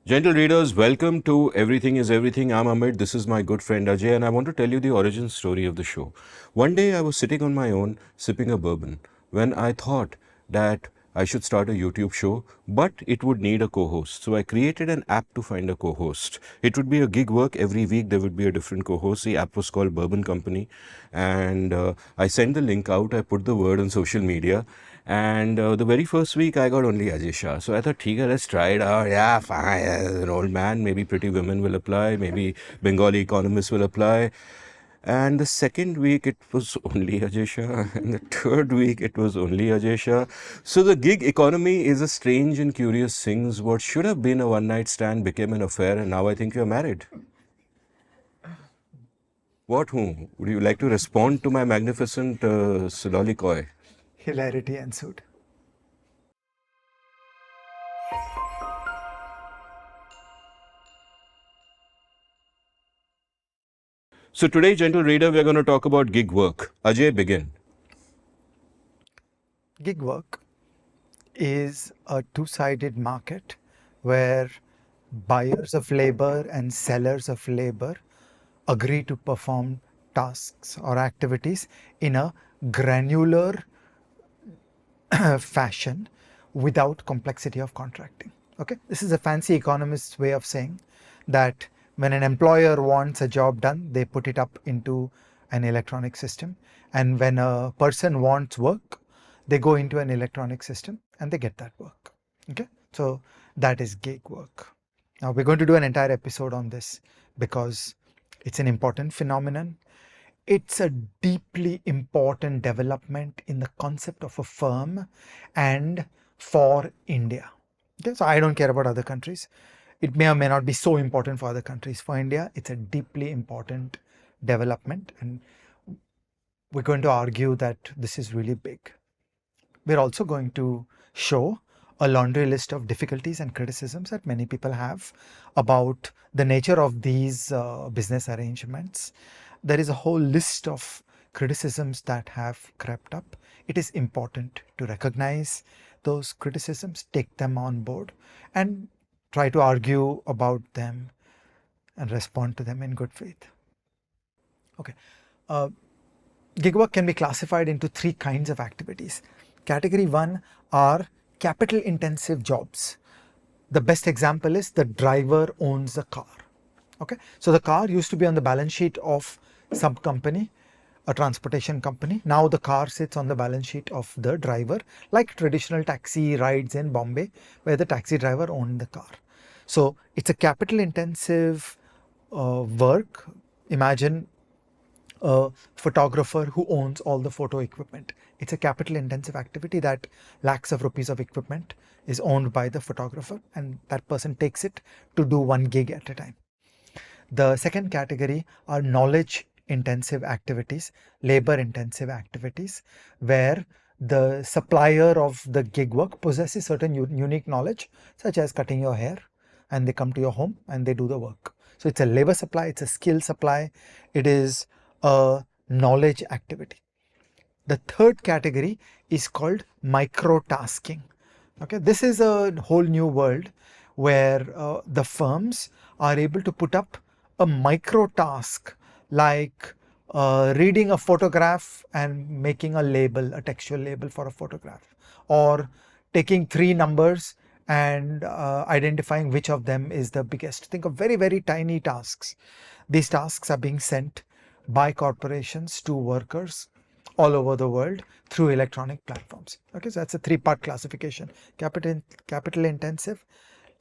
Gentle readers, welcome to Everything is Everything. I'm Amit. This is my good friend Ajay, and I want to tell you the origin story of the show. One day I was sitting on my own, sipping a bourbon, when I thought that I should start a YouTube show, but it would need a co host. So I created an app to find a co host. It would be a gig work. Every week there would be a different co host. The app was called Bourbon Company, and I sent the link out. I put the word on social media. And the very first week, I got only Ajay Shah. So I thought, "Theek hai, let's try it out. Yeah, fine. As an old man, maybe pretty women will apply. Maybe Bengali economists will apply." And the second week, it was only Ajay Shah. And the third week, it was only Ajay Shah. So the gig economy is a strange and curious thing. What should have been a one-night stand became an affair, and now I think you're married. What, who? Would you like to respond to my magnificent soliloquy? Hilarity ensued. So today, gentle reader, we're going to talk about gig work. Ajay, begin. Gig work is a two-sided market where buyers of labor and sellers of labor agree to perform tasks or activities in a granular fashion without complexity of contracting. Okay, this is a fancy economist's way of saying that when an employer wants a job done, they put it up into an electronic system, and when a person wants work, they go into an electronic system and they get that work. Okay, so that is gig work. Now we're going to do an entire episode on this because it's an important phenomenon. It's a deeply important development in the concept of a firm and for India. Okay, so I don't care about other countries. It may or may not be so important for other countries. For India, it's a deeply important development, and we're going to argue that this is really big. We're also going to show a laundry list of difficulties and criticisms that many people have about the nature of these business arrangements. There is a whole list of criticisms that have crept up. It is important to recognize those criticisms, take them on board, and try to argue about them and respond to them in good faith. Okay. Gig work can be classified into three kinds of activities. Category 1 are capital intensive jobs. The best example is the driver owns the car. Okay, so the car used to be on the balance sheet of some company, a transportation company. Now the car sits on the balance sheet of the driver, like traditional taxi rides in Bombay, where the taxi driver owned the car. So it's a capital intensive work. Imagine a photographer who owns all the photo equipment. It's a capital intensive activity that lakhs of rupees of equipment is owned by the photographer, and that person takes it to do one gig at a time. The second category are knowledge intensive activities, labor intensive activities, where the supplier of the gig work possesses certain unique knowledge, such as cutting your hair, and they come to your home and they do the work. So it's a labor supply, it's a skill supply, it is a knowledge activity. The third category is called micro tasking. Okay, this is a whole new world where the firms are able to put up a micro task like reading a photograph and making a label, a textual label for a photograph, or taking three numbers and identifying which of them is the biggest. Think of very, very tiny tasks. These tasks are being sent by corporations to workers all over the world through electronic platforms. Okay, so that's a three-part classification: capital intensive,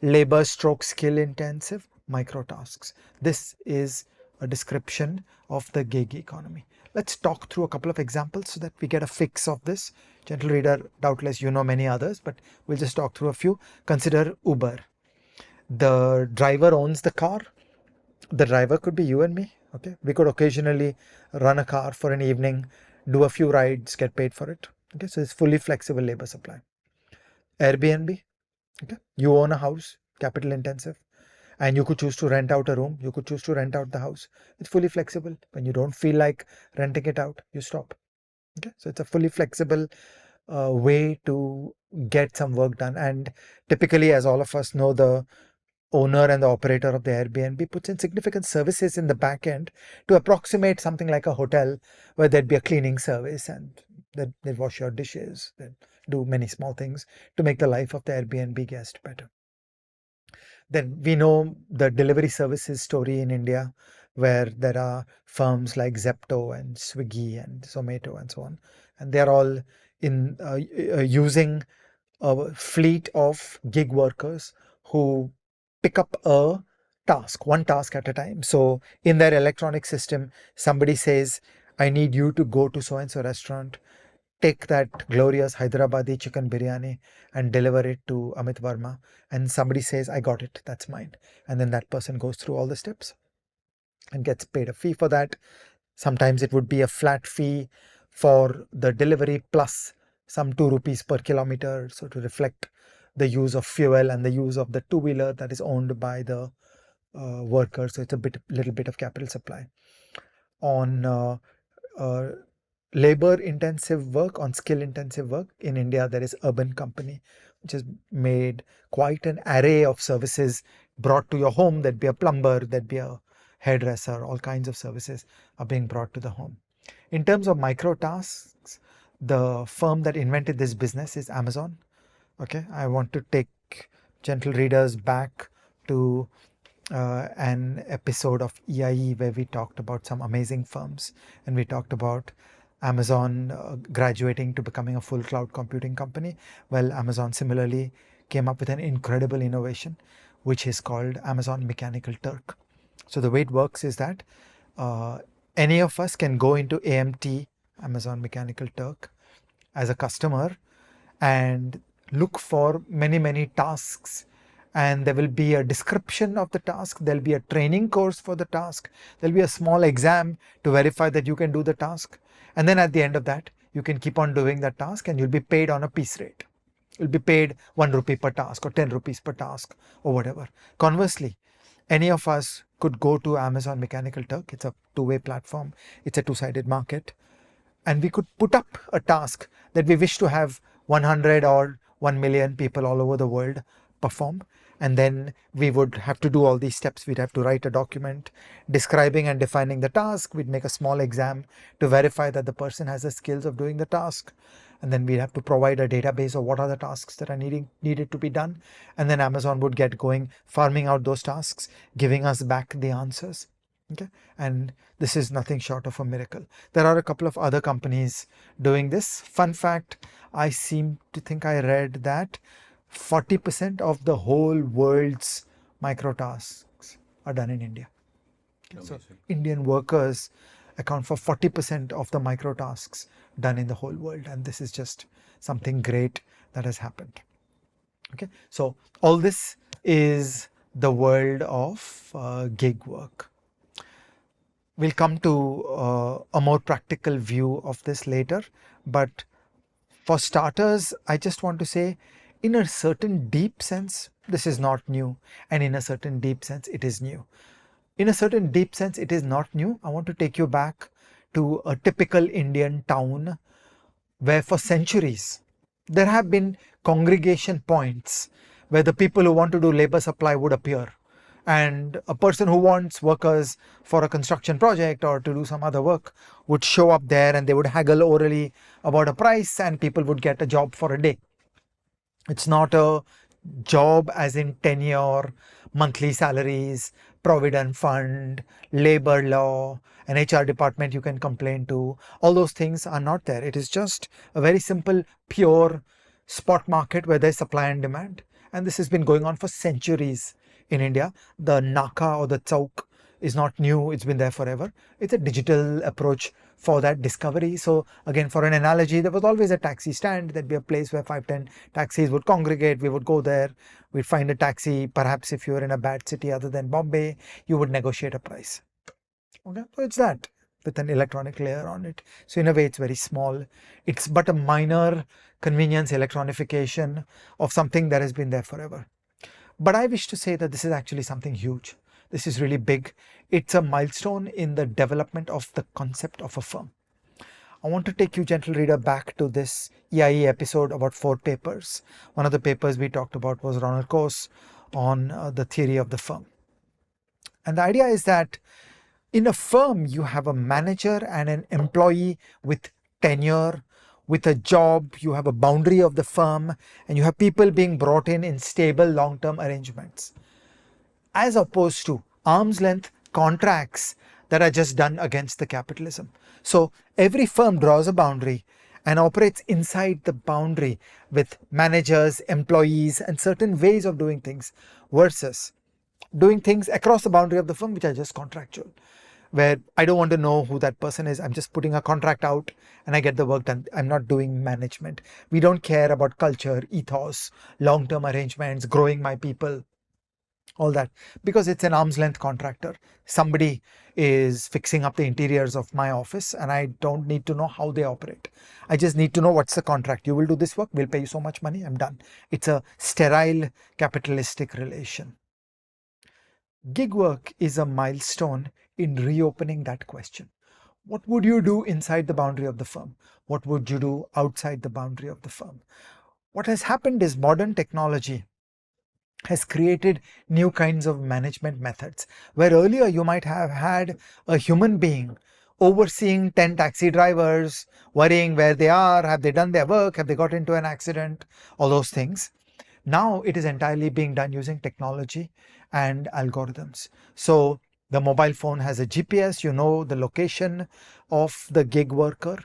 labor stroke skill intensive, micro tasks. This is a description of the gig economy. Let's talk through a couple of examples so that we get a fix of this. Gentle reader, doubtless you know many others, but we'll just talk through a few. Consider Uber. The driver owns the car. The driver could be you and me. Okay, we could occasionally run a car for an evening, do a few rides, get paid for it. Okay, so it's fully flexible labor supply. Airbnb. Okay, you own a house, capital intensive, and you could choose to rent out a room, you could choose to rent out the house. It's fully flexible. When you don't feel like renting it out, you stop. Okay, so it's a fully flexible way to get some work done. And typically, as all of us know, the owner and the operator of the Airbnb puts in significant services in the back end to approximate something like a hotel, where there'd be a cleaning service and they'd wash your dishes, they'd do many small things to make the life of the Airbnb guest better. Then we know the delivery services story in India, where there are firms like Zepto and Swiggy and Zomato and so on, and they're all in using a fleet of gig workers who pick up a task, one task at a time. So in their electronic system, somebody says, I need you to go to so and so restaurant, take that glorious Hyderabadi chicken biryani and deliver it to Amit Varma. And somebody says, I got it, that's mine. And then that person goes through all the steps and gets paid a fee for that. Sometimes it would be a flat fee for the delivery plus some 2 rupees per kilometer, so to reflect the use of fuel and the use of the two-wheeler that is owned by the worker. So it's a little bit of capital supply. On labor intensive work, on skill intensive work in India, there is Urban Company, which has made quite an array of services brought to your home. There'd be a plumber, there'd be a hairdresser, all kinds of services are being brought to the home. In terms of micro tasks, the firm that invented this business is Amazon. Okay, I want to take gentle readers back to an episode of EIE where we talked about some amazing firms, and we talked about Amazon graduating to becoming a full cloud computing company. Well, Amazon similarly came up with an incredible innovation, which is called Amazon Mechanical Turk. So the way it works is that any of us can go into AMT, Amazon Mechanical Turk, as a customer and look for many tasks, and there will be a description of the task, there'll be a training course for the task, there'll be a small exam to verify that you can do the task, and then at the end of that you can keep on doing that task and you'll be paid on a piece rate. You'll be paid 1 rupee per task or 10 rupees per task or whatever. Conversely, any of us could go to Amazon Mechanical Turk. It's a two-way platform, it's a two-sided market, and we could put up a task that we wish to have 100 or 1 million people all over the world perform. And then we would have to do all these steps. We'd have to write a document describing and defining the task. We'd make a small exam to verify that the person has the skills of doing the task. And then we'd have to provide a database of what are the tasks that are needed to be done. And then Amazon would get going, farming out those tasks, giving us back the answers. Okay, and this is nothing short of a miracle. There are a couple of other companies doing this. Fun fact, I seem to think I read that 40% of the whole world's micro tasks are done in India. Okay, so Indian workers account for 40% of the micro tasks done in the whole world, and this is just something great that has happened. Okay, so all this is the world of gig work. We'll come to a more practical view of this later, but for starters, I just want to say, in a certain deep sense, this is not new, and in a certain deep sense, it is new. In a certain deep sense, it is not new. I want to take you back to a typical Indian town where for centuries there have been congregation points where the people who want to do labor supply would appear. And a person who wants workers for a construction project or to do some other work would show up there, and they would haggle orally about a price, and people would get a job for a day. It's not a job as in tenure, monthly salaries, provident fund, labor law, an HR department you can complain to. All those things are not there. It is just a very simple, pure spot market where there's supply and demand. And this has been going on for centuries in India. The Naka or the Chowk is not new. It's been there forever. It's a digital approach for that discovery. So again, for an analogy, there was always a taxi stand. There'd be a place where 5-10 taxis would congregate. We would go there. We'd find a taxi. Perhaps if you were in a bad city other than Bombay, you would negotiate a price. Okay, so it's that with an electronic layer on it. So in a way, it's very small. It's but a minor convenience electronification of something that has been there forever. But I wish to say that this is actually something huge. This is really big. It's a milestone in the development of the concept of a firm. I want to take you, gentle reader, back to this EIE episode about 4 papers. One of the papers we talked about was Ronald Coase on the theory of the firm. And the idea is that in a firm, you have a manager and an employee with tenure, with a job, you have a boundary of the firm, and you have people being brought in stable long-term arrangements, as opposed to arm's length contracts that are just done against the capitalism. So every firm draws a boundary and operates inside the boundary with managers, employees, and certain ways of doing things, versus doing things across the boundary of the firm which are just contractual, where I don't want to know who that person is. I'm just putting a contract out and I get the work done. I'm not doing management. We don't care about culture, ethos, long-term arrangements, growing my people, all that, because it's an arm's length contractor. Somebody is fixing up the interiors of my office and I don't need to know how they operate. I just need to know what's the contract. You will do this work, we'll pay you so much money, I'm done. It's a sterile capitalistic relation. Gig work is a milestone in reopening that question. What would you do inside the boundary of the firm? What would you do outside the boundary of the firm? What has happened is modern technology has created new kinds of management methods, where earlier you might have had a human being overseeing 10 taxi drivers, worrying where they are, have they done their work, have they got into an accident, all those things. Now it is entirely being done using technology and algorithms. So the mobile phone has a GPS, you know the location of the gig worker,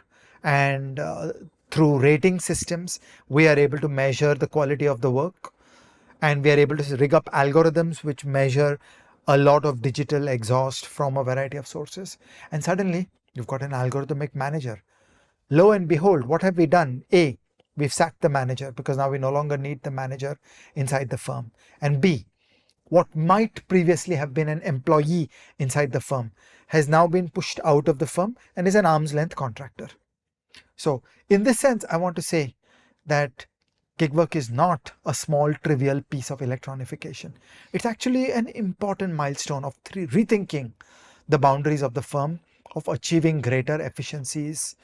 and through rating systems, we are able to measure the quality of the work, and we are able to rig up algorithms which measure a lot of digital exhaust from a variety of sources. And suddenly you've got an algorithmic manager. Lo and behold, what have we done? A, we've sacked the manager because now we no longer need the manager inside the firm. And B, what might previously have been an employee inside the firm has now been pushed out of the firm and is an arm's length contractor. So in this sense, I want to say that gig work is not a small trivial piece of electronification. It's actually an important milestone of rethinking the boundaries of the firm, of achieving greater efficiencies.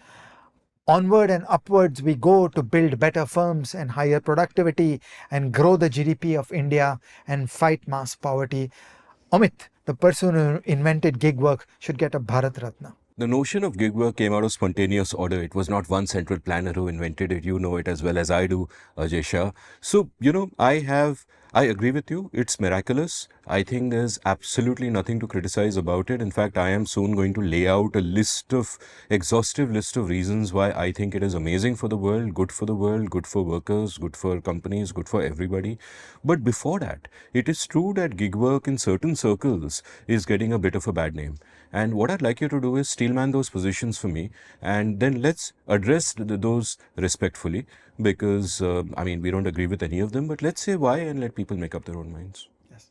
Onward and upwards we go to build better firms and higher productivity and grow the GDP of India and fight mass poverty. Amit, the person who invented gig work, should get a Bharat Ratna. The notion of gig work came out of spontaneous order. It was not one central planner who invented it. You know it as well as I do, Ajay Shah. So, I agree with you. It's miraculous. I think there's absolutely nothing to criticize about it. In fact, I am soon going to lay out a exhaustive list of reasons why I think it is amazing for the world, good for workers, good for companies, good for everybody. But before that, it is true that gig work in certain circles is getting a bit of a bad name. And what I'd like you to do is steelman those positions for me, and then let's address those respectfully, because, we don't agree with any of them, but let's say why and let people make up their own minds. Yes.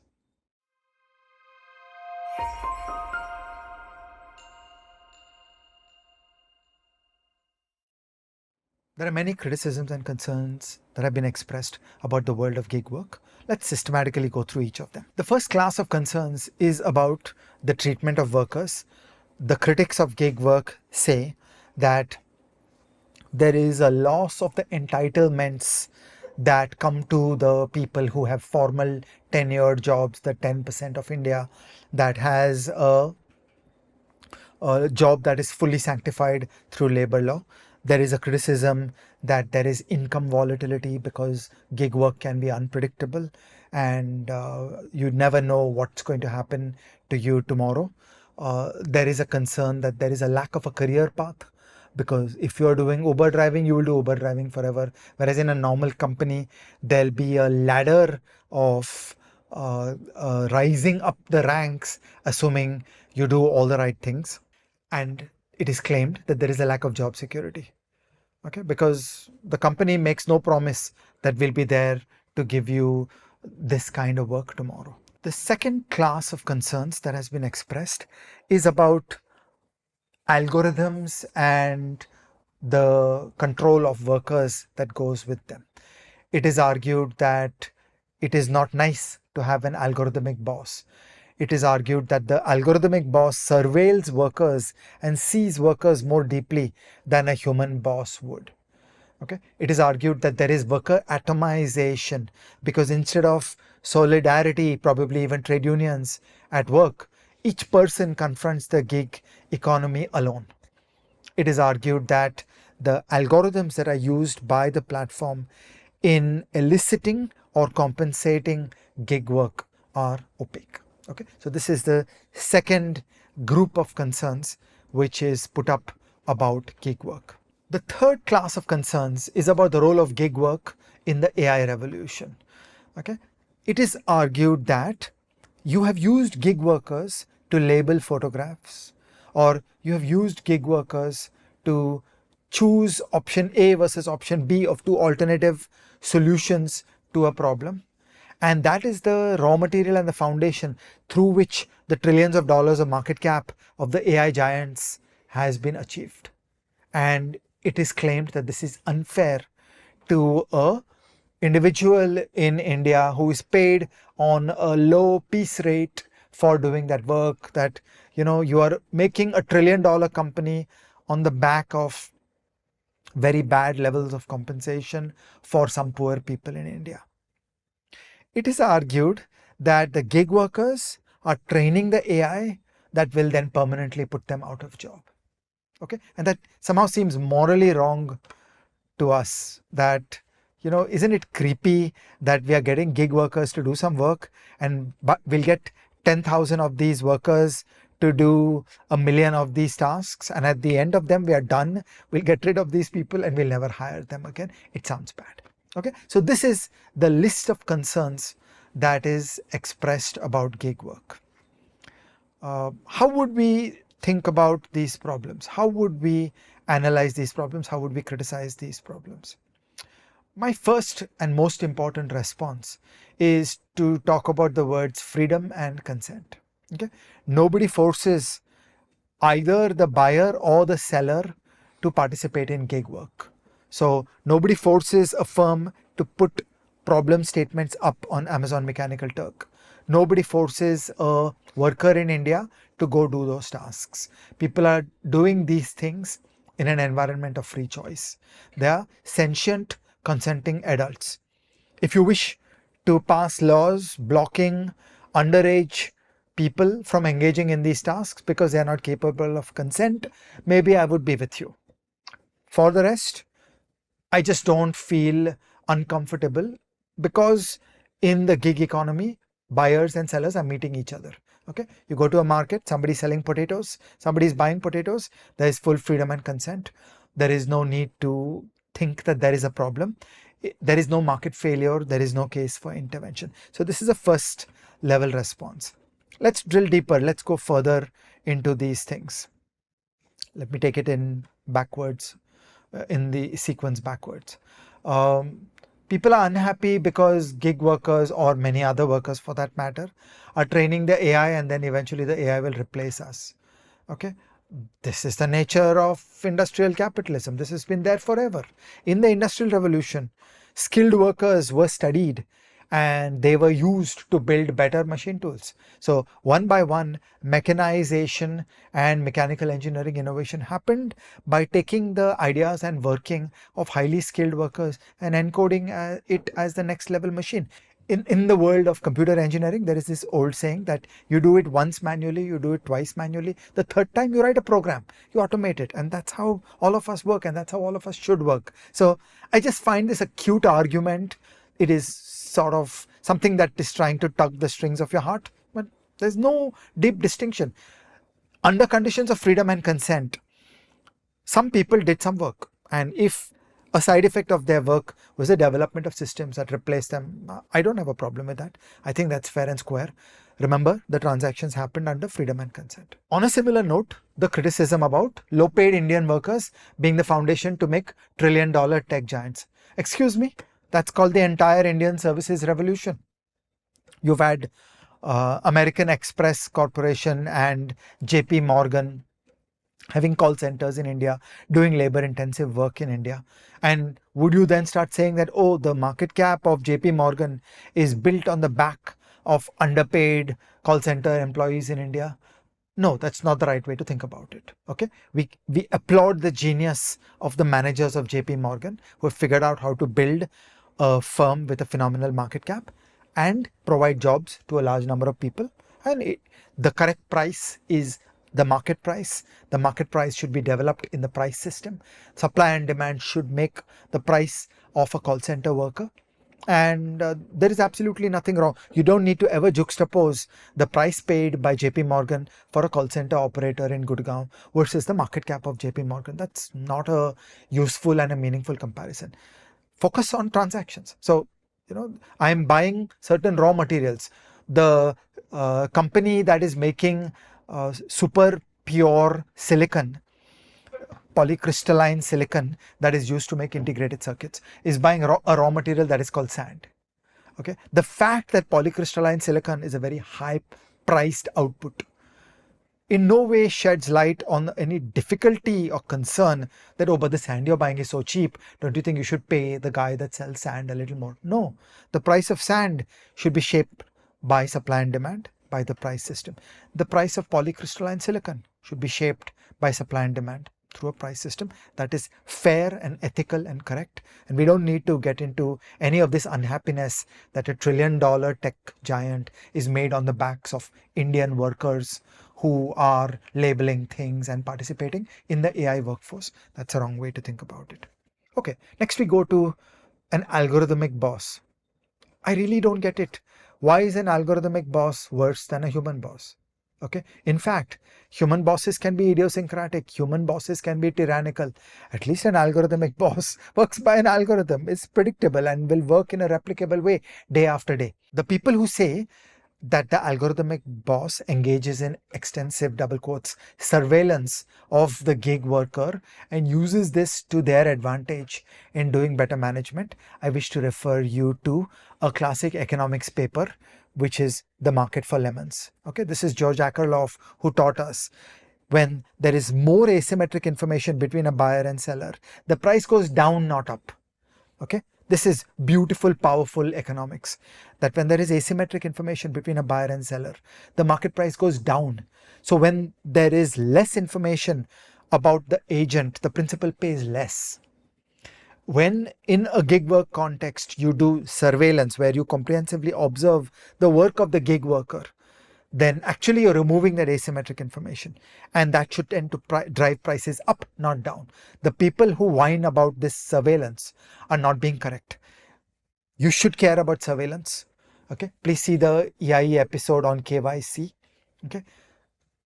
There are many criticisms and concerns that have been expressed about the world of gig work. Let's systematically go through each of them. The first class of concerns is about the treatment of workers. The critics of gig work say that there is a loss of the entitlements that come to the people who have formal tenured jobs, the 10% of India that has a job that is fully sanctified through labor law. There is a criticism that there is income volatility because gig work can be unpredictable and you never know what's going to happen to you tomorrow. There is a concern that there is a lack of a career path, because if you're doing Uber driving, you will do Uber driving forever. Whereas in a normal company, there'll be a ladder of rising up the ranks, assuming you do all the right things. And it is claimed that there is a lack of job security. Okay, because the company makes no promise that we'll be there to give you this kind of work tomorrow. The second class of concerns that has been expressed is about algorithms and the control of workers that goes with them. It is argued that it is not nice to have an algorithmic boss. It is argued that the algorithmic boss surveils workers and sees workers more deeply than a human boss would. Okay, it is argued that there is worker atomization because instead of solidarity, probably even trade unions at work, each person confronts the gig economy alone. It is argued that the algorithms that are used by the platform in eliciting or compensating gig work are opaque. Okay, so this is the second group of concerns which is put up about gig work. The third class of concerns is about the role of gig work in the AI revolution. Okay, it is argued that you have used gig workers to label photographs, or you have used gig workers to choose option A versus option B of two alternative solutions to a problem. And that is the raw material and the foundation through which the trillions of dollars of market cap of the AI giants has been achieved. And it is claimed that this is unfair to a individual in India who is paid on a low piece rate for doing that work, that you are making a $1 trillion company on the back of very bad levels of compensation for some poor people in India. It is argued that the gig workers are training the AI that will then permanently put them out of job. Okay, and that somehow seems morally wrong to us. That isn't it creepy that we are getting gig workers to do some work, and we'll get 10,000 of these workers to do 1,000,000 of these tasks, and at the end of them we are done, we'll get rid of these people and we'll never hire them again. It sounds bad. Okay, so this is the list of concerns that is expressed about gig work. How would we think about these problems? How would we analyze these problems? How would we criticize these problems? My first and most important response is to talk about the words freedom and consent. Okay, nobody forces either the buyer or the seller to participate in gig work. So nobody forces a firm to put problem statements up on Amazon Mechanical Turk. Nobody forces a worker in India to go do those tasks. People are doing these things in an environment of free choice. They are sentient, consenting adults. If you wish to pass laws blocking underage people from engaging in these tasks because they are not capable of consent, maybe I would be with you. For the rest, I just don't feel uncomfortable because in the gig economy, buyers and sellers are meeting each other. Okay, you go to a market, somebody's selling potatoes, somebody's buying potatoes, there is full freedom and consent. There is no need to think that there is a problem. There is no market failure, there is no case for intervention. So this is a first level response. Let's drill deeper, let's go further into these things. Let me take it in backwards, in the sequence backwards. People are unhappy because gig workers, or many other workers for that matter, are training the AI and then eventually the AI will replace us. Okay, this is the nature of industrial capitalism. This has been there forever. In the Industrial Revolution, skilled workers were studied and they were used to build better machine tools. So one by one, mechanization and mechanical engineering innovation happened by taking the ideas and working of highly skilled workers and encoding it as the next level machine. In the world of computer engineering, there is this old saying that you do it once manually, you do it twice manually, the third time you write a program, you automate it, and that's how all of us work, and that's how all of us should work. So I just find this a cute argument. It is sort of something that is trying to tug the strings of your heart, but there's no deep distinction. Under conditions of freedom and consent, some people did some work, and if a side effect of their work was the development of systems that replaced them, I don't have a problem with that. I think that's fair and square. Remember, the transactions happened under freedom and consent. On a similar note, the criticism about low-paid Indian workers being the foundation to make trillion-dollar tech giants. Excuse me, that's called the entire Indian services revolution. You've had American Express Corporation and JP Morgan having call centers in India, doing labor intensive work in India. And would you then start saying that, oh, the market cap of JP Morgan is built on the back of underpaid call center employees in India? No, that's not the right way to think about it. Okay, we applaud the genius of the managers of JP Morgan who have figured out how to build a firm with a phenomenal market cap and provide jobs to a large number of people. And the correct price is the market price. The market price should be developed in the price system. Supply and demand should make the price of a call center worker. And there is absolutely nothing wrong. You don't need to ever juxtapose the price paid by JP Morgan for a call center operator in Gurgaon versus the market cap of JP Morgan. That's not a useful and a meaningful comparison. Focus on transactions. So, I'm buying certain raw materials. The company that is making super pure silicon, polycrystalline silicon that is used to make integrated circuits, is buying a raw material that is called sand. Okay, the fact that polycrystalline silicon is a very high priced output in no way sheds light on any difficulty or concern that, oh, but the sand you're buying is so cheap, don't you think you should pay the guy that sells sand a little more? No, the price of sand should be shaped by supply and demand, by the price system. The price of polycrystalline silicon should be shaped by supply and demand through a price system that is fair and ethical and correct. And we don't need to get into any of this unhappiness that $1 trillion tech giant is made on the backs of Indian workers who are labeling things and participating in the AI workforce. That's a wrong way to think about it. Okay, next we go to an algorithmic boss. I really don't get it. Why is an algorithmic boss worse than a human boss? Okay, in fact, human bosses can be idiosyncratic, human bosses can be tyrannical. At least an algorithmic boss works by an algorithm, is predictable and will work in a replicable way day after day. The people who say that the algorithmic boss engages in extensive double quotes surveillance of the gig worker and uses this to their advantage in doing better management, I wish to refer you to a classic economics paper, which is The Market for Lemons. Okay, this is George Akerlof who taught us when there is more asymmetric information between a buyer and seller, the price goes down, not up. Okay, this is beautiful, powerful economics, that when there is asymmetric information between a buyer and seller, the market price goes down. So when there is less information about the agent, the principal pays less. When in a gig work context, you do surveillance where you comprehensively observe the work of the gig worker, then actually you're removing that asymmetric information, and that should tend to drive prices up, not down. The people who whine about this surveillance are not being correct. You should care about surveillance. Okay, please see the EIE episode on KYC. Okay,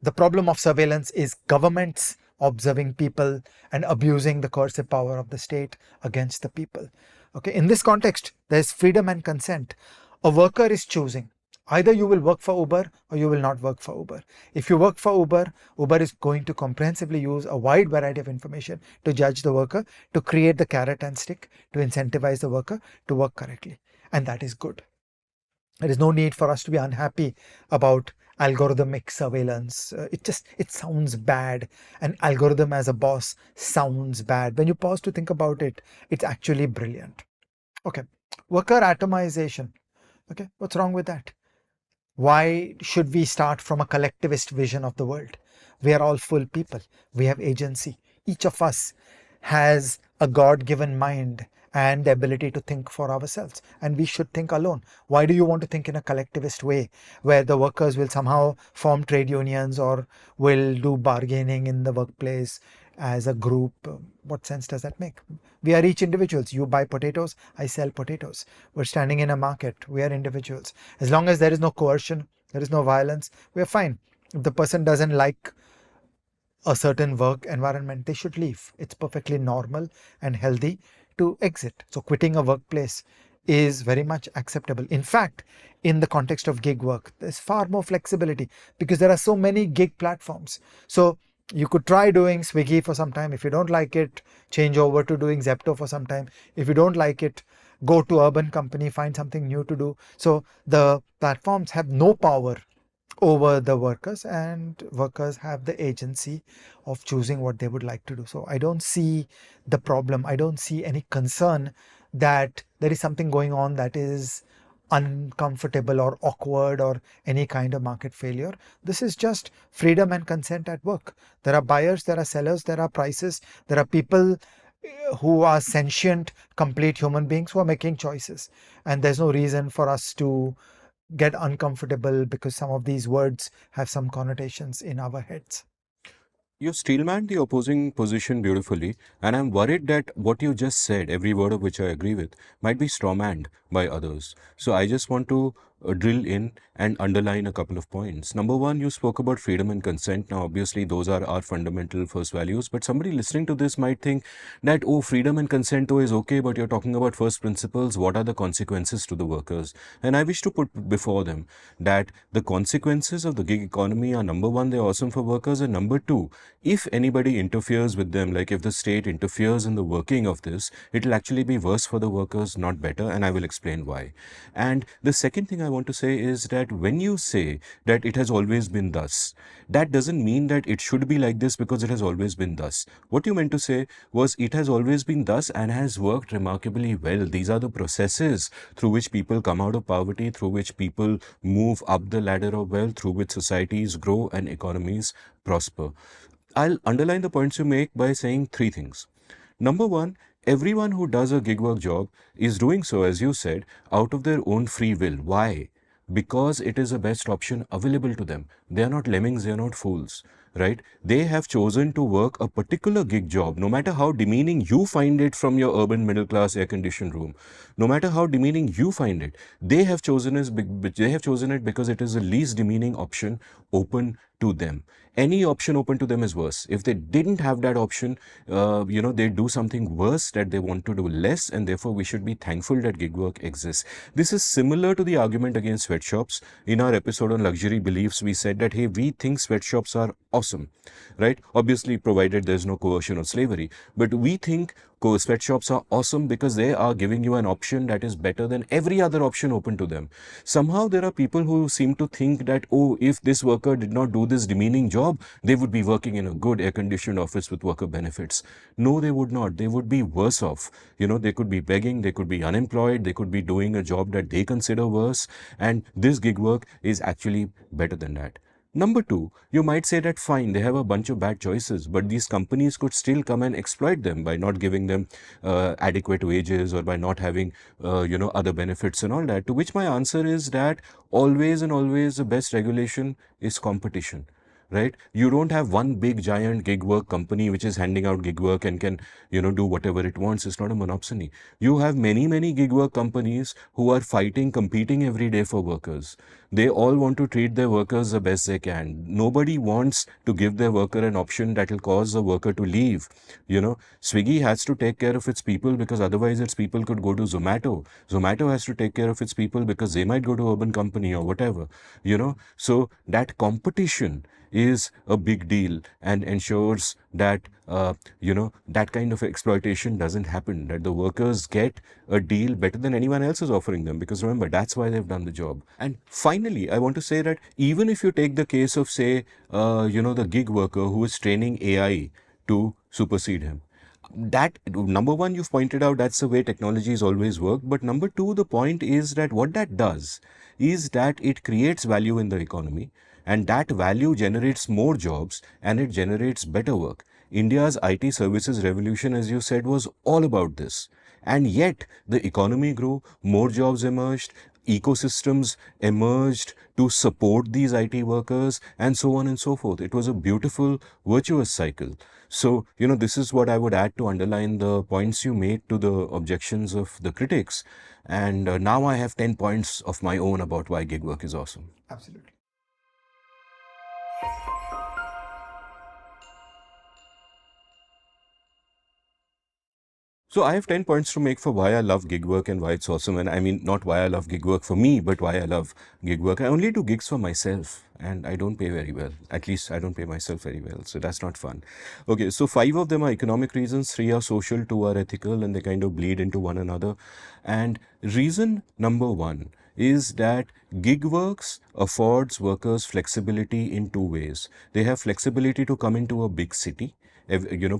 the problem of surveillance is governments observing people and abusing the coercive power of the state against the people. Okay, in this context, there's freedom and consent. A worker is choosing. Either you will work for Uber or you will not work for Uber. If you work for Uber, Uber is going to comprehensively use a wide variety of information to judge the worker, to create the carrot and stick, to incentivize the worker to work correctly. And that is good. There is no need for us to be unhappy about algorithmic surveillance. It sounds bad. An algorithm as a boss sounds bad. When you pause to think about it, it's actually brilliant. Okay, worker atomization. Okay, what's wrong with that? Why should we start from a collectivist vision of the world? We are all full people. We have agency. Each of us has a God-given mind and the ability to think for ourselves, and we should think alone. Why do you want to think in a collectivist way where the workers will somehow form trade unions or will do bargaining in the workplace as a group? What sense does that make? We are each individuals. You buy potatoes, I sell potatoes. We're standing in a market. We are individuals. As long as there is no coercion, there is no violence, we're fine. If the person doesn't like a certain work environment, they should leave. It's perfectly normal and healthy to exit. So quitting a workplace is very much acceptable. In fact, in the context of gig work, there's far more flexibility because there are so many gig platforms. So you could try doing Swiggy for some time. If you don't like it, change over to doing Zepto for some time. If you don't like it, go to Urban Company, find something new to do. So the platforms have no power over the workers, and workers have the agency of choosing what they would like to do. So I don't see the problem. I don't see any concern that there is something going on that is uncomfortable or awkward or any kind of market failure. This is just freedom and consent at work. There are buyers, there are sellers, there are prices, there are people who are sentient, complete human beings who are making choices. And there's no reason for us to get uncomfortable because some of these words have some connotations in our heads. You steelman the opposing position beautifully, and I'm worried that what you just said, every word of which I agree with, might be strawmanned by others. So I just want to drill in and underline a couple of points. Number one, you spoke about freedom and consent. Now, obviously, those are our fundamental first values, but somebody listening to this might think that, oh, freedom and consent, oh, is okay, but you're talking about first principles. What are the consequences to the workers? And I wish to put before them that the consequences of the gig economy are, number one, they're awesome for workers, and number two, if anybody interferes with them, like if the state interferes in the working of this, it will actually be worse for the workers, not better, and I will explain why. And the second thing I want to say is that when you say that it has always been thus, that doesn't mean that it should be like this because it has always been thus. What you meant to say was it has always been thus and has worked remarkably well. These are the processes through which people come out of poverty, through which people move up the ladder of wealth, through which societies grow and economies prosper. I'll underline the points you make by saying three things. Number one, everyone who does a gig work job is doing so, as you said, out of their own free will. Why? Because it is the best option available to them. They are not lemmings, they are not fools, right? They have chosen to work a particular gig job, no matter how demeaning you find it from your urban middle class air conditioned room, no matter how demeaning you find it, they have chosen it because it is the least demeaning option open to them. Any option open to them is worse. If they didn't have that option, they do something worse that they want to do less, and therefore we should be thankful that gig work exists. This is similar to the argument against sweatshops. In our episode on luxury beliefs, we said that, hey, we think sweatshops are awesome, right? Obviously, provided there's no coercion or slavery. But we think sweatshops are awesome because they are giving you an option that is better than every other option open to them. Somehow there are people who seem to think that, oh, if this worker did not do this demeaning job, they would be working in a good air-conditioned office with worker benefits. No, they would not. They would be worse off. They could be begging, they could be unemployed, they could be doing a job that they consider worse. And this gig work is actually better than that. Number two, you might say that fine, they have a bunch of bad choices, but these companies could still come and exploit them by not giving them adequate wages or by not having, other benefits and all that. To which my answer is that always and always the best regulation is competition. Right? You don't have one big giant gig work company which is handing out gig work and can, do whatever it wants. It's not a monopoly. You have many, many gig work companies who are fighting, competing every day for workers. They all want to treat their workers the best they can. Nobody wants to give their worker an option that will cause the worker to leave. Swiggy has to take care of its people because otherwise its people could go to Zomato. Zomato has to take care of its people because they might go to Urban Company or whatever. So that competition is a big deal and ensures that that kind of exploitation doesn't happen, that the workers get a deal better than anyone else is offering them, because remember, that's why they've done the job. And finally, I want to say that even if you take the case of, say, the gig worker who is training AI to supersede him, that, number one, you've pointed out that's the way technologies always work. But number two, the point is that what that does is that it creates value in the economy, and that value generates more jobs and it generates better work. India's IT services revolution, as you said, was all about this. And yet the economy grew, more jobs emerged, ecosystems emerged to support these IT workers, and so on and so forth. It was a beautiful, virtuous cycle. So, this is what I would add to underline the points you made to the objections of the critics. And now I have 10 points of my own about why gig work is awesome. Absolutely. So I have 10 points to make for why I love gig work and why it's awesome. And I mean, not why I love gig work for me, but why I love gig work. I only do gigs for myself and I don't pay very well. At least I don't pay myself very well. So that's not fun. Okay, so 5 of them are economic reasons, 3 are social, 2 are ethical, and they kind of bleed into one another. And reason number 1 is that Gig works affords workers flexibility in two ways. They have flexibility to come into a big city.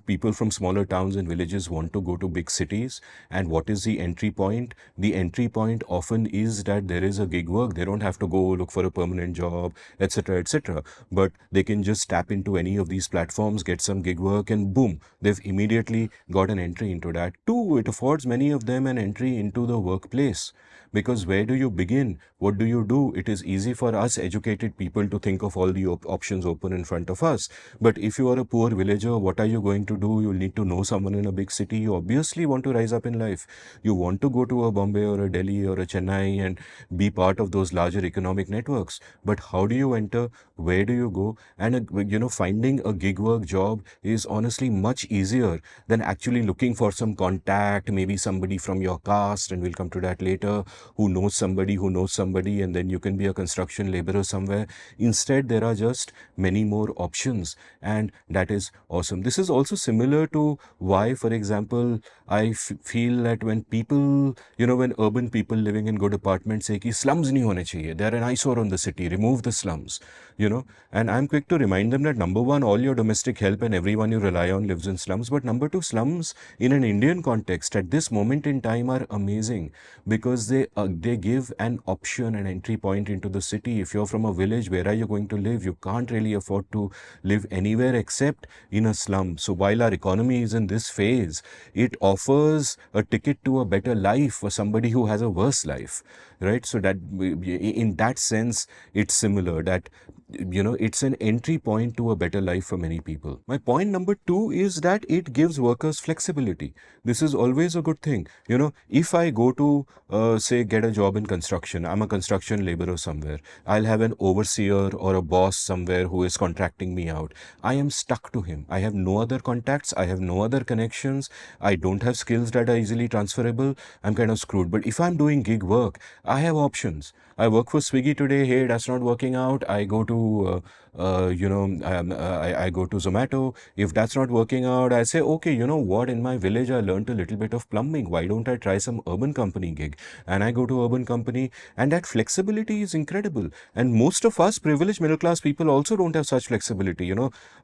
People from smaller towns and villages want to go to big cities. And what is the entry point? The entry point often is that there is a gig work. They don't have to go look for a permanent job, etc., etc. But they can just tap into any of these platforms, get some gig work, and boom, they've immediately got an entry into that. Two, it affords many of them an entry into the workplace. Because where do you begin? What do you do? It is easy for us educated people to think of all the options open in front of us. But if you are a poor villager, what are you going to do? You'll need to know someone in a big city. You obviously want to rise up in life. You want to go to a Bombay or a Delhi or a Chennai and be part of those larger economic networks. But how do you enter? Where do you go? And finding a gig work job is honestly much easier than actually looking for some contact, maybe somebody from your caste, and we'll come to that later, who knows somebody, and then you can be a construction laborer somewhere. Instead, there are just many more options, and that is awesome. This is also similar to why, for example, I feel that when people, when urban people living in good apartments say ki slums nahi hone chahiye, they're an eyesore on the city, remove the slums, and I'm quick to remind them that number one, all your domestic help and everyone you rely on lives in slums, but number two, slums in an Indian context at this moment in time are amazing because they give an option, an entry point into the city. If you're from a village, where are you going to live? You can't really afford to live anywhere except in a slum. So while our economy is in this phase, it offers a ticket to a better life for somebody who has a worse life, right? So that in that sense, it's similar that it's an entry point to a better life for many people. My point number two is that it gives workers flexibility. This is always a good thing. If I go to, say, get a job in construction, I'm a construction laborer somewhere, I'll have an overseer or a boss somewhere who is contracting me out. I am stuck to him. I have no other contacts. I have no other connections. I don't have skills that are easily transferable. I'm kind of screwed. But if I'm doing gig work, I have options. I work for Swiggy today. Hey, that's not working out. I go to, I go to Zomato. If that's not working out, I say, okay, you know what? In my village, I learned a little bit of plumbing. Why don't I try some urban company gig? And I go to urban company, and that flexibility is incredible. And most of us privileged middle class people also don't have such flexibility.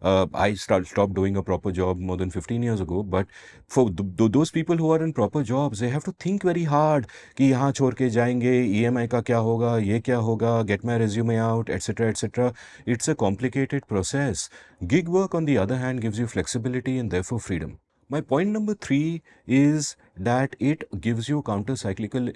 I stopped doing a proper job more than 15 years ago. But for those people who are in proper jobs, they have to think very hard कि यहाँ छोड़ के जाएंगे, EMI का क्या होगा, ये क्या होगा, get my resume out, etc., etc. It's a complicated process. Gig work, on the other hand, gives you flexibility and therefore freedom. My point number three is that it gives you counter-cyclical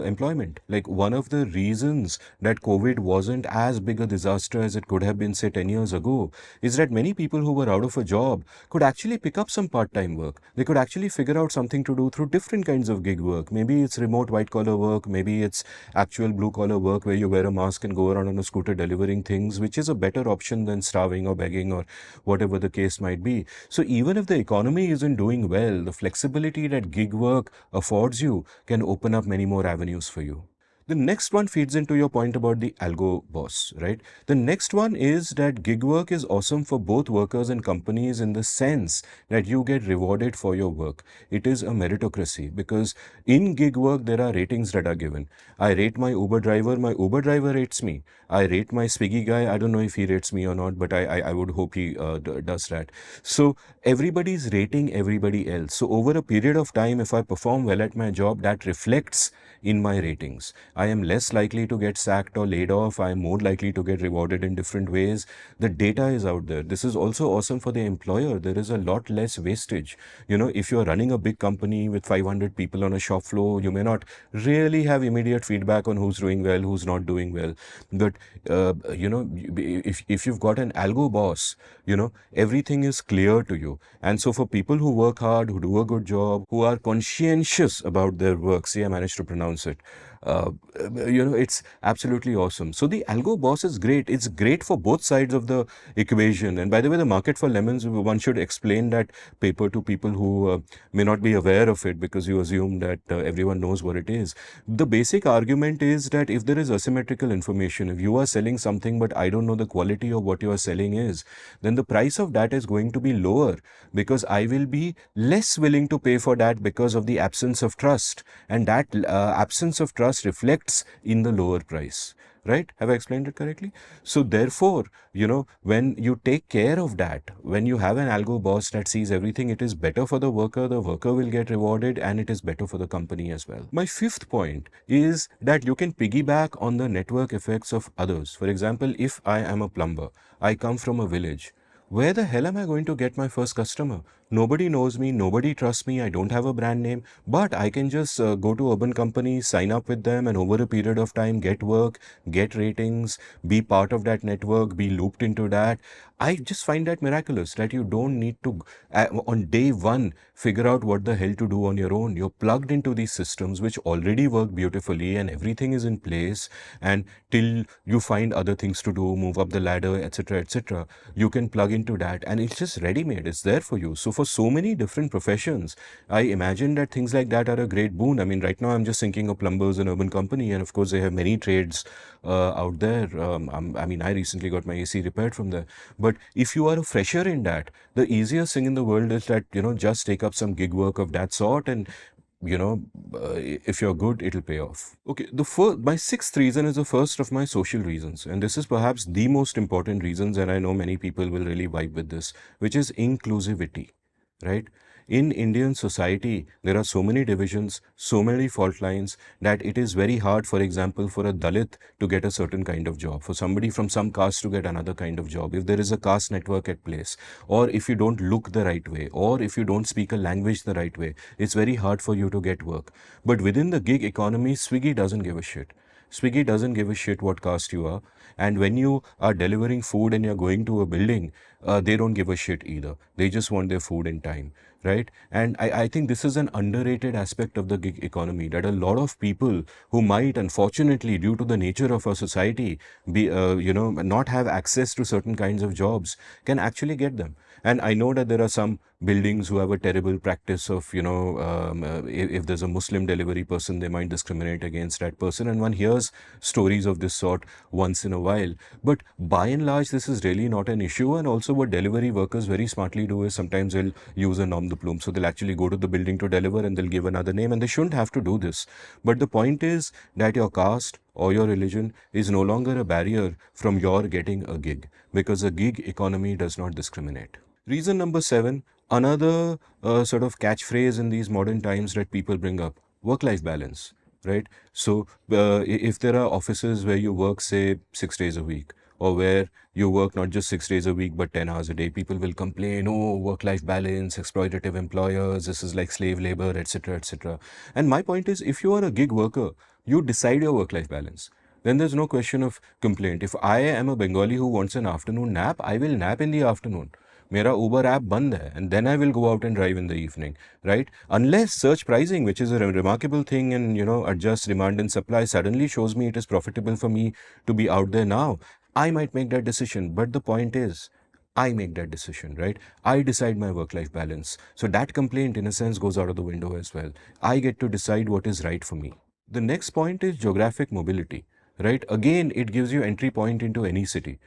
employment. Like, one of the reasons that COVID wasn't as big a disaster as it could have been, say, 10 years ago, is that many people who were out of a job could actually pick up some part-time work. They could actually figure out something to do through different kinds of gig work. Maybe it's remote white-collar work, maybe it's actual blue-collar work where you wear a mask and go around on a scooter delivering things, which is a better option than starving or begging or whatever the case might be. So even if the economy isn't doing well, the flexibility that gig work affords you can open up many more avenues for you. The next one feeds into your point about the algo boss, right? The next one is that gig work is awesome for both workers and companies in the sense that you get rewarded for your work. It is a meritocracy because in gig work, there are ratings that are given. I rate my Uber driver rates me. I rate my Swiggy guy, I don't know if he rates me or not, but I would hope he does that. So everybody's rating everybody else. So over a period of time, if I perform well at my job, that reflects in my ratings. I am less likely to get sacked or laid off. I am more likely to get rewarded in different ways. The data is out there. This is also awesome for the employer. There is a lot less wastage. If you're running a big company with 500 people on a shop floor, you may not really have immediate feedback on who's doing well, who's not doing well. But, if you've got an algo boss, everything is clear to you. And so for people who work hard, who do a good job, who are conscientious about their work, see, I managed to pronounce it, it's absolutely awesome. So the algo boss is great. It's great for both sides of the equation. And by the way, the market for lemons, one should explain that paper to people who may not be aware of it because you assume that everyone knows what it is. The basic argument is that if there is asymmetrical information, if you are selling something but I don't know the quality of what you are selling is, then the price of that is going to be lower because I will be less willing to pay for that because of the absence of trust. And that absence of trust trust reflects in the lower price. Right? Have I explained it correctly? So therefore, when you take care of that, when you have an algo boss that sees everything, it is better for the worker will get rewarded, and it is better for the company as well. My fifth point is that you can piggyback on the network effects of others. For example, if I am a plumber, I come from a village. Where the hell am I going to get my first customer? Nobody knows me, nobody trusts me, I don't have a brand name, but I can just go to urban companies, sign up with them, and over a period of time get work, get ratings, be part of that network, be looped into that. I just find that miraculous that you don't need to, on day one, figure out what the hell to do on your own. You're plugged into these systems which already work beautifully and everything is in place. And till you find other things to do, move up the ladder, etc., you can plug into that and it's just ready made. It's there for you. So, for so many different professions, I imagine that things like that are a great boon. I mean, right now I'm just thinking of plumbers, an urban company, and of course, they have many trades out there. I mean, I recently got my AC repaired from there. But if you are a fresher in that, the easiest thing in the world is that, just take up some gig work of that sort, and you know, if you're good, it'll pay off. Okay, my sixth reason is the first of my social reasons, and this is perhaps the most important reasons, and I know many people will really vibe with this, which is inclusivity, right? In Indian society, there are so many divisions, so many fault lines that it is very hard, for example, for a Dalit to get a certain kind of job, for somebody from some caste to get another kind of job, if there is a caste network at place, or if you don't look the right way, or if you don't speak a language the right way, it's very hard for you to get work. But within the gig economy, Swiggy doesn't give a shit. Swiggy doesn't give a shit what caste you are. And when you are delivering food and you're going to a building, they don't give a shit either. They just want their food in time, right? And I think this is an underrated aspect of the gig economy, that a lot of people who might, unfortunately, due to the nature of our society, be, not have access to certain kinds of jobs, can actually get them. And I know that there are some buildings who have a terrible practice of, if there's a Muslim delivery person, they might discriminate against that person. And one hears stories of this sort once in a while. But by and large, this is really not an issue. And also, what delivery workers very smartly do is sometimes they'll use a nom de plume. So they'll actually go to the building to deliver and they'll give another name. And they shouldn't have to do this. But the point is that your caste or your religion is no longer a barrier from your getting a gig, because a gig economy does not discriminate. Reason number 7, another sort of catchphrase in these modern times that people bring up: work-life balance, right? So, if there are offices where you work, say, 6 days a week, or where you work not just 6 days a week but 10 hours a day, people will complain, oh, work-life balance, exploitative employers, this is like slave labor, etc., etc. And my point is, if you are a gig worker, you decide your work-life balance. Then there's no question of complaint. If I am a Bengali who wants an afternoon nap, I will nap in the afternoon. मेरा Uber app बंद है, and then I will go out and drive in the evening, right? Unless search pricing, which is a remarkable thing, and adjust demand and supply, suddenly shows me it is profitable for me to be out there now, I might make that decision. But the point is, I make that decision, right? I decide my work-life balance. So that complaint, in a sense, goes out of the window as well. I get to decide what is right for me. The next point is geographic mobility, right? Again, it gives you entry point into any city.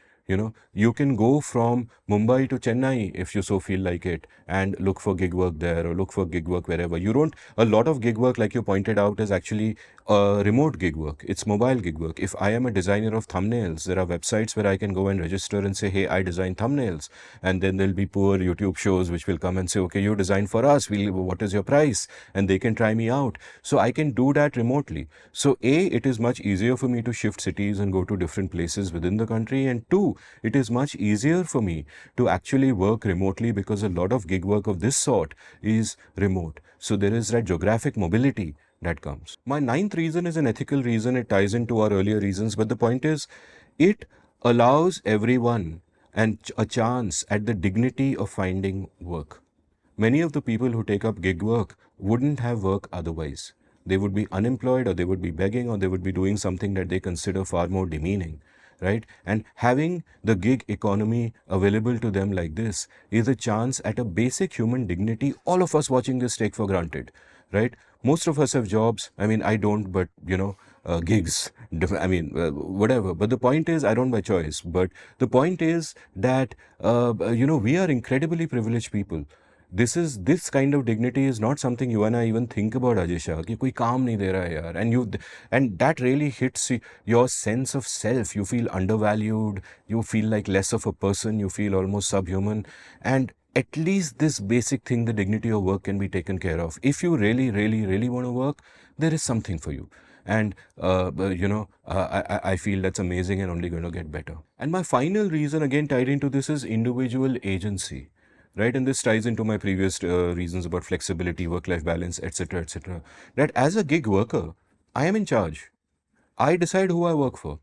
You can go from Mumbai to Chennai if you so feel like it, and look for gig work there, or look for gig work wherever. A lot of gig work, like you pointed out, is actually remote gig work. It's mobile gig work. If I am a designer of thumbnails, there are websites where I can go and register and say, hey, I design thumbnails. And then there'll be poor YouTube shows which will come and say, okay, you design for us. What is your price? And they can try me out. So I can do that remotely. So A, it is much easier for me to shift cities and go to different places within the country. And 2, it is much easier for me to actually work remotely, because a lot of gig work of this sort is remote. So there is that geographic mobility that comes. My 9th reason is an ethical reason. It ties into our earlier reasons, but the point is, it allows everyone a chance at the dignity of finding work. Many of the people who take up gig work wouldn't have work otherwise. They would be unemployed, or they would be begging, or they would be doing something that they consider far more demeaning, right? And having the gig economy available to them like this is a chance at a basic human dignity all of us watching this take for granted, right? Most of us have jobs. I mean, I don't, but gigs, whatever. But the point is, I don't by choice. But the point is that, we are incredibly privileged people. This kind of dignity is not something you and I even think about, Ajay Shah, कि कोई काम नहीं दे रहा है यार, and that really hits your sense of self. You feel undervalued, you feel like less of a person, you feel almost subhuman, and at least this basic thing, the dignity of work, can be taken care of. If you really, really, really want to work, there is something for you. And I feel that's amazing and only going to get better. And my final reason, again tied into this, is individual agency, right? And this ties into my previous reasons about flexibility, work-life balance, etc., etc. That as a gig worker, I am in charge. I decide who I work for,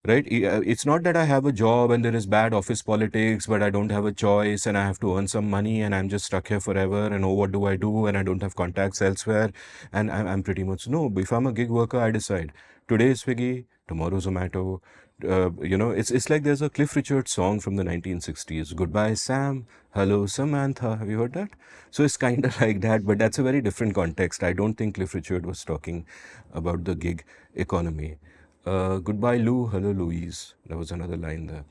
right? It's not that I have a job and there is bad office politics, but I don't have a choice and I have to earn some money and I'm just stuck here forever, and oh, what do I do, and I don't have contacts elsewhere, and I'm pretty much, no. If I'm a gig worker, I decide today is Swiggy, tomorrow Zomato. It's like there's a Cliff Richard song from the 1960s, Goodbye Sam, Hello Samantha. Have you heard that? So it's kind of like that, but that's a very different context. I don't think Cliff Richard was talking about the gig economy. Goodbye, Lou. Hello, Louise. That was another line there.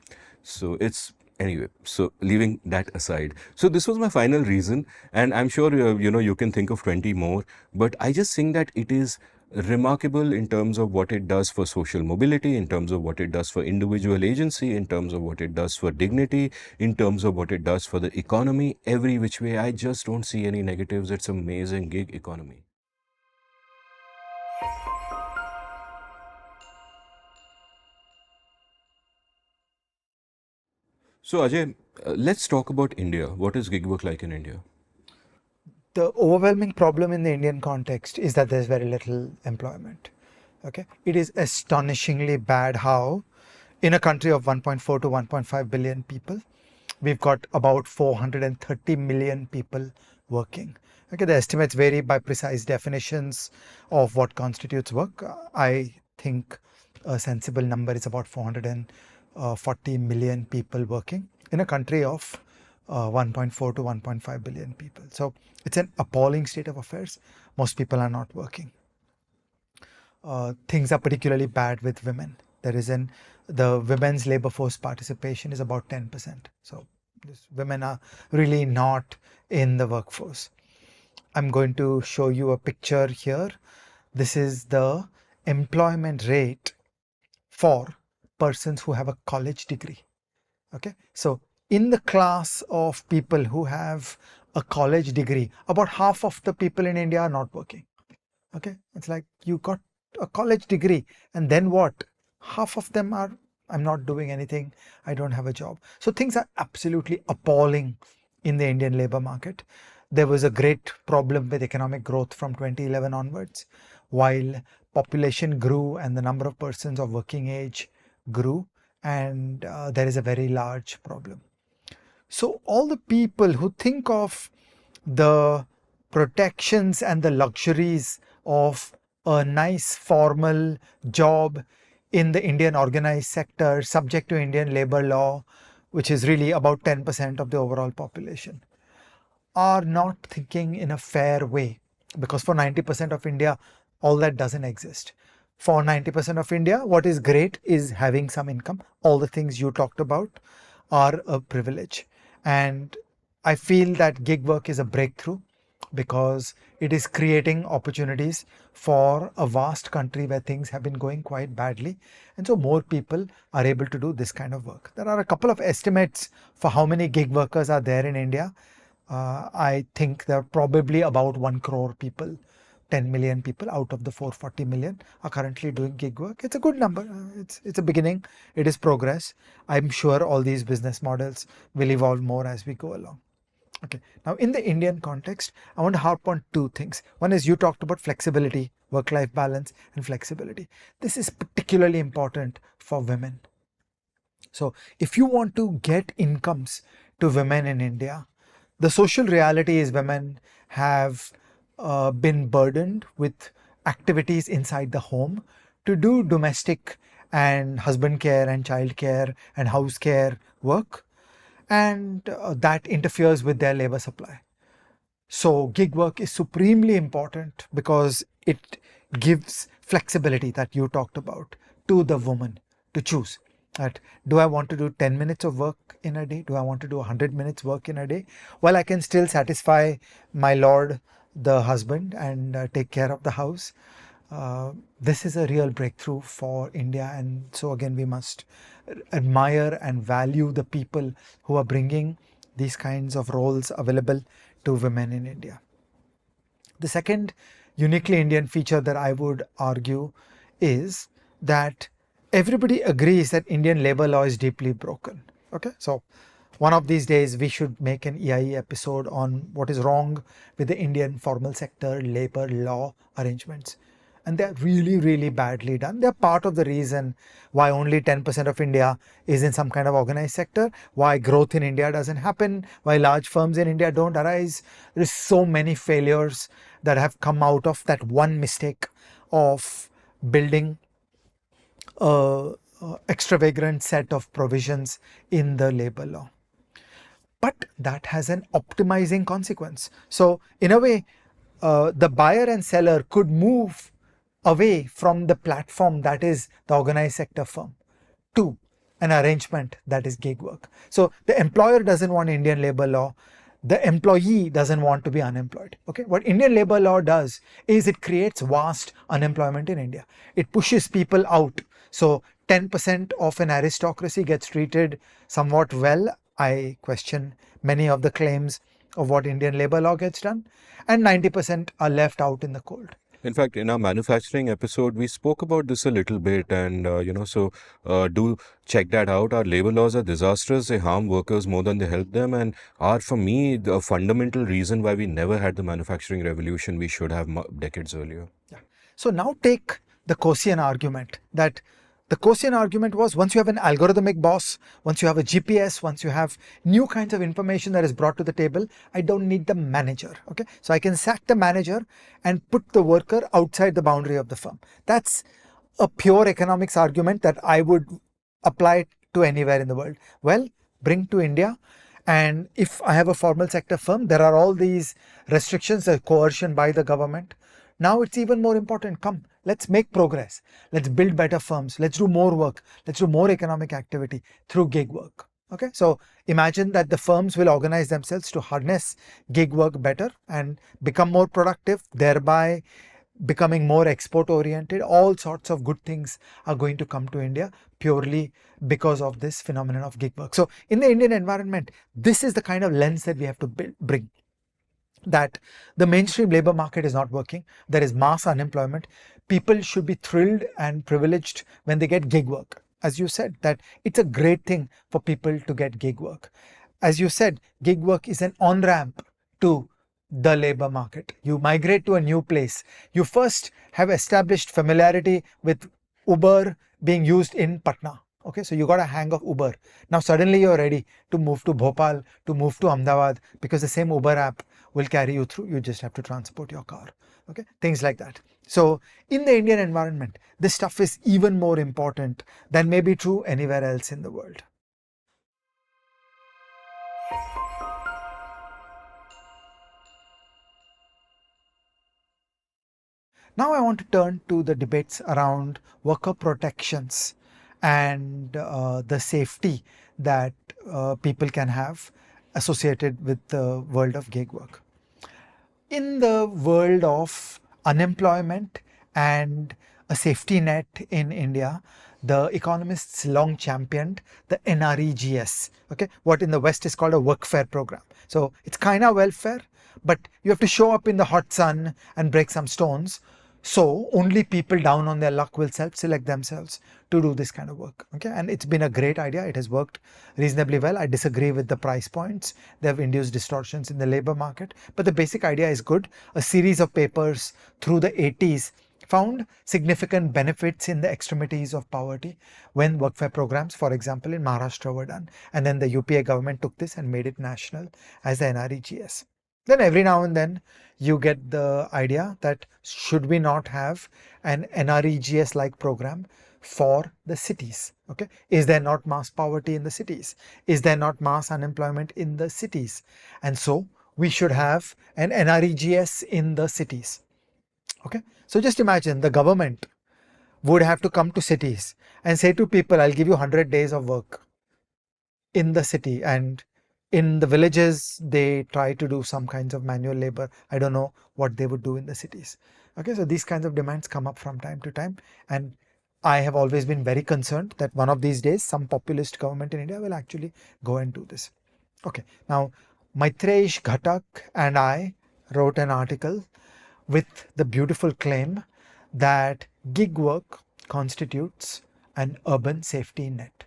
So it's anyway. So leaving that aside, so this was my final reason, and I'm sure you can think of 20 more. But I just think that it is remarkable in terms of what it does for social mobility, in terms of what it does for individual agency, in terms of what it does for dignity, in terms of what it does for the economy, every which way. I just don't see any negatives. It's amazing gig economy. So Ajay, let's talk about India. What is gig work like in India? The overwhelming problem in the Indian context is that there's very little employment. Okay, it is astonishingly bad how, in a country of 1.4 to 1.5 billion people, we've got about 430 million people working. Okay, the estimates vary by precise definitions of what constitutes work. I think a sensible number is about 440 million people working in a country of 1.4 to 1.5 billion people. So it's an appalling state of affairs. Most people are not working. Things are particularly bad with women. The women's labor force participation is about 10%. So women are really not in the workforce. I'm going to show you a picture here. This is the employment rate for persons who have a college degree. Okay, so in the class of people who have a college degree, about half of the people in India are not working. Okay, it's like you got a college degree and then what? Half of them are, I'm not doing anything, I don't have a job. So things are absolutely appalling in the Indian labor market. There was a great problem with economic growth from 2011 onwards. While population grew and the number of persons of working age grew, and there is a very large problem. So all the people who think of the protections and the luxuries of a nice formal job in the Indian organized sector subject to Indian labor law, which is really about 10% of the overall population, are not thinking in a fair way, because for 90% of India, all that doesn't exist. For 90% of India, what is great is having some income. All the things you talked about are a privilege. And I feel that gig work is a breakthrough because it is creating opportunities for a vast country where things have been going quite badly. And so more people are able to do this kind of work. There are a couple of estimates for how many gig workers are there in India. I think there are probably about 1 crore people, 10 million people out of the 440 million are currently doing gig work. It's a good number. It's a beginning. It is progress. I'm sure all these business models will evolve more as we go along. Okay. Now, in the Indian context, I want to harp on two things. One is you talked about flexibility, work-life balance, and flexibility. This is particularly important for women. So if you want to get incomes to women in India, the social reality is women have been burdened with activities inside the home to do domestic and husband care and child care and house care work, and that interferes with their labor supply. So gig work is supremely important because it gives flexibility that you talked about to the woman to choose. That do I want to do 10 minutes of work in a day? Do I want to do 100 minutes work in a day? Well, I can still satisfy my lord, the husband, and take care of the house. This is a real breakthrough for India, and so again we must admire and value the people who are bringing these kinds of roles available to women in India. The second uniquely Indian feature that I would argue is that everybody agrees that Indian labor law is deeply broken. Okay, so one of these days we should make an EIE episode on what is wrong with the Indian formal sector labor law arrangements. And they're really, really badly done. They're part of the reason why only 10% of India is in some kind of organized sector, why growth in India doesn't happen, why large firms in India don't arise. There's so many failures that have come out of that one mistake of building a extravagant set of provisions in the labor law. But that has an optimizing consequence. So in a way, the buyer and seller could move away from the platform that is the organized sector firm to an arrangement that is gig work. So the employer doesn't want Indian labor law. The employee doesn't want to be unemployed. Okay, what Indian labor law does is it creates vast unemployment in India. It pushes people out. So 10% of an aristocracy gets treated somewhat well. I question many of the claims of what Indian labor law gets done, and 90% are left out in the cold. In fact, in our manufacturing episode, we spoke about this a little bit, and do check that out. Our labor laws are disastrous. They harm workers more than they help them, and are, for me, the fundamental reason why we never had the manufacturing revolution we should have decades earlier. Yeah. So now take the Quotient argument. That the Quotient argument was, once you have an algorithmic boss, once you have a GPS, once you have new kinds of information that is brought to the table, I don't need the manager. Okay, so I can sack the manager and put the worker outside the boundary of the firm. That's a pure economics argument that I would apply to anywhere in the world. Well, bring to India. And if I have a formal sector firm, there are all these restrictions, the coercion by the government. Now it's even more important. Come, let's make progress. Let's build better firms. Let's do more work. Let's do more economic activity through gig work. Okay, so imagine that the firms will organize themselves to harness gig work better and become more productive, thereby becoming more export oriented. All sorts of good things are going to come to India purely because of this phenomenon of gig work. So in the Indian environment, this is the kind of lens that we have to bring. That the mainstream labor market is not working. There is mass unemployment. People should be thrilled and privileged when they get gig work. As you said, that it's a great thing for people to get gig work. As you said, gig work is an on-ramp to the labor market. You migrate to a new place. You first have established familiarity with Uber being used in Patna. Okay, so you got a hang of Uber. Now suddenly you're ready to move to Bhopal, to move to Ahmedabad, because the same Uber app will carry you through. You just have to transport your car. Okay, things like that. So in the Indian environment, this stuff is even more important than may be true anywhere else in the world. Now I want to turn to the debates around worker protections and the safety that people can have associated with the world of gig work. In the world of unemployment and a safety net in India, the economists long championed the NREGS, okay, what in the West is called a workfare program. So it's kind of welfare, but you have to show up in the hot sun and break some stones. So only people down on their luck will self-select themselves to do this kind of work. Okay, and it's been a great idea. It has worked reasonably well. I disagree with the price points. They have induced distortions in the labor market, but the basic idea is good. A series of papers through the 80s found significant benefits in the extremities of poverty when workfare programs, for example, in Maharashtra were done. And then the UPA government took this and made it national as the NREGS. Then every now and then you get the idea that should we not have an NREGS like program for the cities? Okay, is there not mass poverty in the cities? Is there not mass unemployment in the cities? And so we should have an NREGS in the cities. Okay, so just imagine the government would have to come to cities and say to people, I'll give you 100 days of work in the city, and in the villages they try to do some kinds of manual labor. I don't know what they would do in the cities. Okay, so these kinds of demands come up from time to time, and I have always been very concerned that one of these days some populist government in India will actually go and do this. Okay, now Maitreyish Ghatak and I wrote an article with the beautiful claim that gig work constitutes an urban safety net.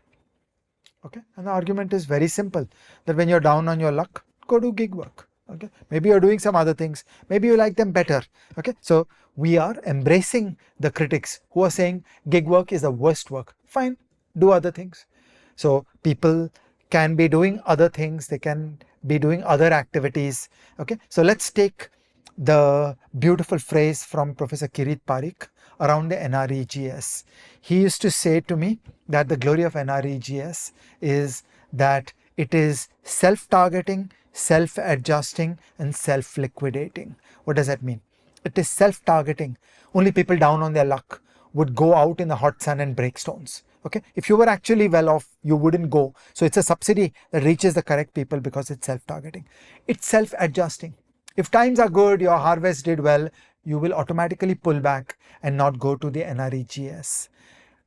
Okay, and the argument is very simple, that when you're down on your luck, go do gig work. Okay, maybe you're doing some other things, maybe you like them better. Okay, so we are embracing the critics who are saying gig work is the worst work. Fine, do other things. So people can be doing other things, they can be doing other activities. Okay, so let's take the beautiful phrase from Professor Kirit Parikh around the NREGS. He used to say to me that the glory of NREGS is that it is self-targeting, self-adjusting, and self-liquidating. What does that mean? It is self-targeting. Only people down on their luck would go out in the hot sun and break stones. Okay, if you were actually well off, you wouldn't go. So it's a subsidy that reaches the correct people because it's self-targeting. It's self-adjusting. If times are good, your harvest did well, you will automatically pull back and not go to the NREGS.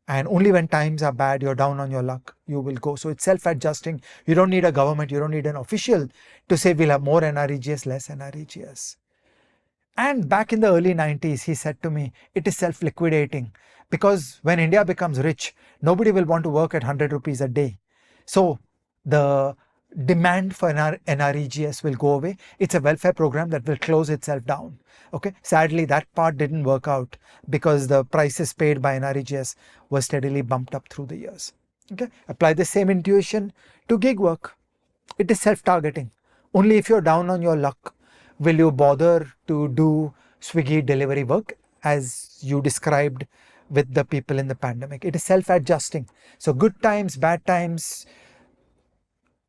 And only when times are bad, you're down on your luck, you will go. So it's self-adjusting. You don't need a government, you don't need an official to say we'll have more NREGS, less NREGS. And back in the early 90s, he said to me, it is self-liquidating, because when India becomes rich, nobody will want to work at 100 rupees a day. So the demand for NREGS will go away. It's a welfare program that will close itself down. Okay, sadly that part didn't work out because the prices paid by NREGS were steadily bumped up through the years. Okay, apply the same intuition to gig work. It is self-targeting. Only if you're down on your luck will you bother to do Swiggy delivery work, as you described with the people in the pandemic. It is self-adjusting. So good times, bad times,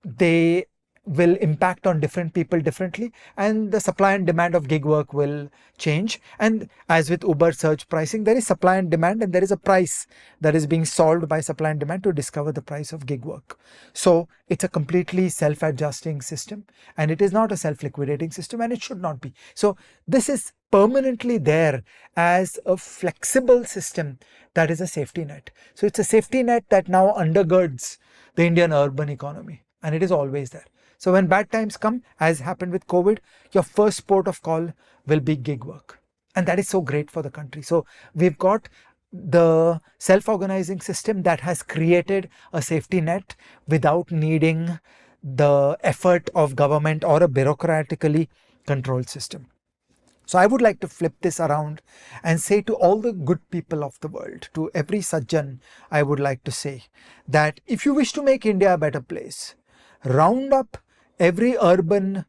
they will impact on different people differently, and the supply and demand of gig work will change. And as with Uber surge pricing, there is supply and demand, and there is a price that is being solved by supply and demand to discover the price of gig work. So it's a completely self-adjusting system, and it is not a self-liquidating system, and it should not be. So this is permanently there as a flexible system that is a safety net. So it's a safety net that now undergirds the Indian urban economy, and it is always there. So when bad times come, as happened with COVID, your first port of call will be gig work. And that is so great for the country. So we've got the self-organizing system that has created a safety net without needing the effort of government or a bureaucratically controlled system. So I would like to flip this around and say to all the good people of the world, to every sajjan, I would like to say that if you wish to make India a better place, round up every urban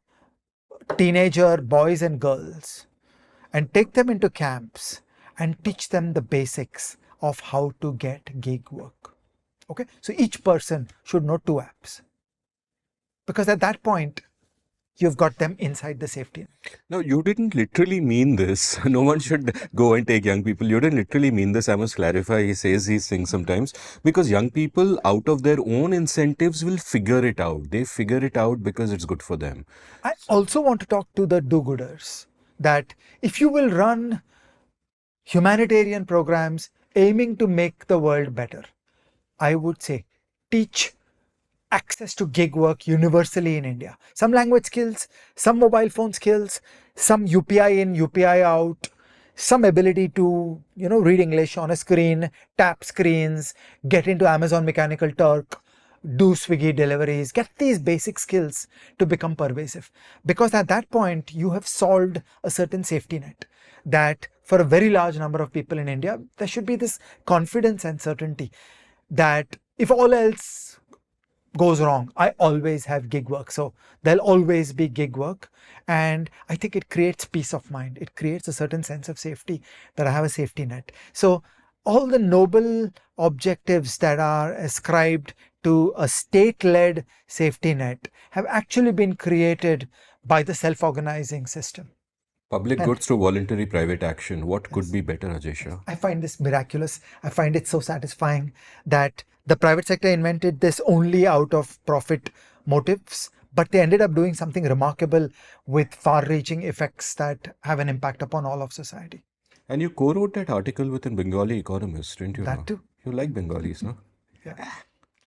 teenager, boys and girls, and take them into camps and teach them the basics of how to get gig work. Okay, so each person should know 2 apps, because at that point you've got them inside the safety net. No, you didn't literally mean this. No one should go and take young people. You didn't literally mean this. I must clarify. He says these things sometimes because young people, out of their own incentives, will figure it out. They figure it out because it's good for them. I also want to talk to the do-gooders, that if you will run humanitarian programs aiming to make the world better, I would say teach access to gig work universally in India. Some language skills, some mobile phone skills, some UPI in, UPI out, some ability to, read English on a screen, tap screens, get into Amazon Mechanical Turk, do Swiggy deliveries, get these basic skills to become pervasive. Because at that point, you have solved a certain safety net that for a very large number of people in India, there should be this confidence and certainty that if all else goes wrong, I always have gig work. So there'll always be gig work. And I think it creates peace of mind. It creates a certain sense of safety that I have a safety net. So all the noble objectives that are ascribed to a state-led safety net have actually been created by the self-organizing system. Public And goods through voluntary private action. What could be better, Ajay Shah? I find this miraculous. I find it so satisfying that the private sector invented this only out of profit motives, but they ended up doing something remarkable with far reaching effects that have an impact upon all of society. And you co-wrote that article with a Bengali economist, didn't you? That too. You like Bengalis, no? Yeah.